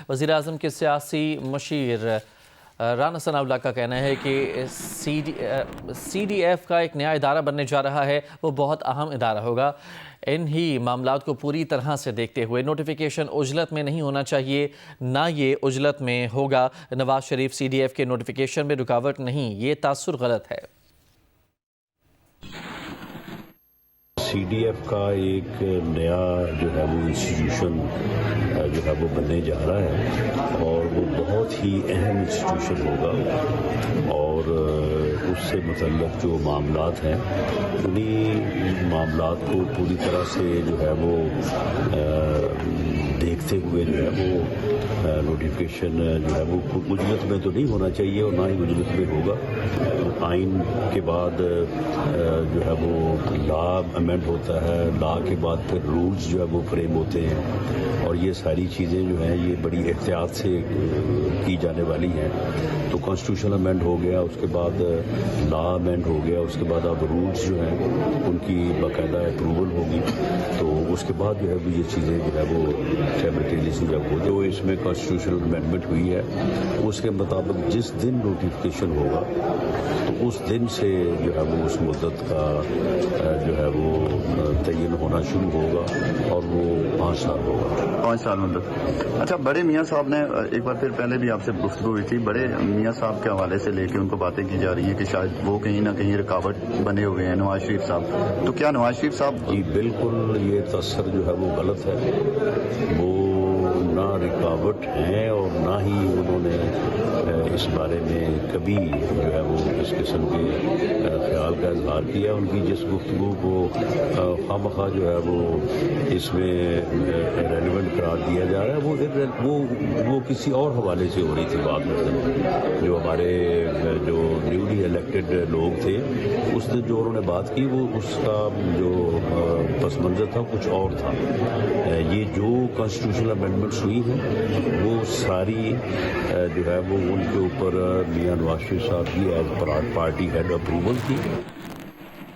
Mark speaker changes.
Speaker 1: وزیراعظم کے سیاسی مشیر رانا ثناء اللہ کا کہنا ہے کہ سی ڈی ایف کا ایک نیا ادارہ بننے جا رہا ہے، وہ بہت اہم ادارہ ہوگا۔ انہی معاملات کو پوری طرح سے دیکھتے ہوئے نوٹیفیکیشن عجلت میں نہیں ہونا چاہیے، نہ یہ عجلت میں ہوگا۔ Nawaz Sharif C D F کے نوٹیفیکیشن میں رکاوٹ نہیں، یہ تاثر غلط ہے۔
Speaker 2: سی ڈی ایف کا ایک نیا جو ہے وہ انسٹیٹیوشن جو ہے وہ بننے جا رہا ہے اور وہ بہت ہی اہم انسٹیٹیوشن ہوگا، اور اس سے متعلق جو معاملات ہیں انہی معاملات کو پوری طرح سے جو ہے وہ دیکھتے ہوئے جو ہے وہ نوٹیفیکیشن جو ہے وہ عجلت میں تو نہیں ہونا چاہیے اور نہ ہی عجلت میں ہوگا۔ آئین کے بعد جو ہے وہ لا امینڈ ہوتا ہے، لا کے بعد پھر رولز جو ہے وہ فریم ہوتے ہیں، اور یہ ساری چیزیں جو ہیں یہ بڑی احتیاط سے کی جانے والی ہیں۔ تو کانسٹیٹیوشن امینڈ ہو گیا، اس کے بعد لا امینڈ ہو گیا، اس کے بعد اب رولز جو ہیں ان کی باقاعدہ اپروول ہوگی، تو اس کے بعد جو ہے وہ یہ چیزیں جو ہے وہ سیملٹینیسلی جب ہو جو اس میں کانسٹیٹیوشنل امینڈمنٹ ہوئی ہے اس کے مطابق جس دن نوٹیفیکیشن ہوگا تو اس دن سے جو ہے وہ اس مدت کا جو ہے وہ تعین ہونا شروع ہوگا، اور وہ 5 سال ہوگا۔
Speaker 3: 5 سال مدت۔ اچھا، بڑے میاں صاحب نے ایک بار پھر پہلے بھی آپ سے گفتگو ہوئی تھی، بڑے میاں صاحب کے حوالے سے لے کے ان کو باتیں کی جا رہی ہیں کہ شاید وہ کہیں نہ کہیں رکاوٹ بنے ہوئے ہیں نواز شریف صاحب، تو کیا نواز شریف صاحب؟
Speaker 2: جی بالکل، یہ تصور جو ہے وہ غلط ہے، وہ نہ رکاوٹ ہیں اور نہ ہی انہوں نے اس بارے میں کبھی جو ہے وہ اس قسم کے خیال کا اظہار کیا۔ ان کی جس گفتگو کو خواہ جو ہے وہ اس میں ریلیونٹ قرار دیا جا رہا ہے، وہ کسی اور حوالے سے ہو رہی تھی بات، مطلب جو ہمارے جو نیولی الیکٹڈ لوگ تھے اس نے جو انہوں نے بات کی وہ اس کا جو پس منظر تھا کچھ اور تھا۔ یہ جو کانسٹیٹیوشنل امینڈمنٹس ہوئی ہیں وہ ساری جو ہے وہ ان کے اوپر میاں نواز شریف صاحب کی ایز پارٹی ہیڈ اپروول تھی۔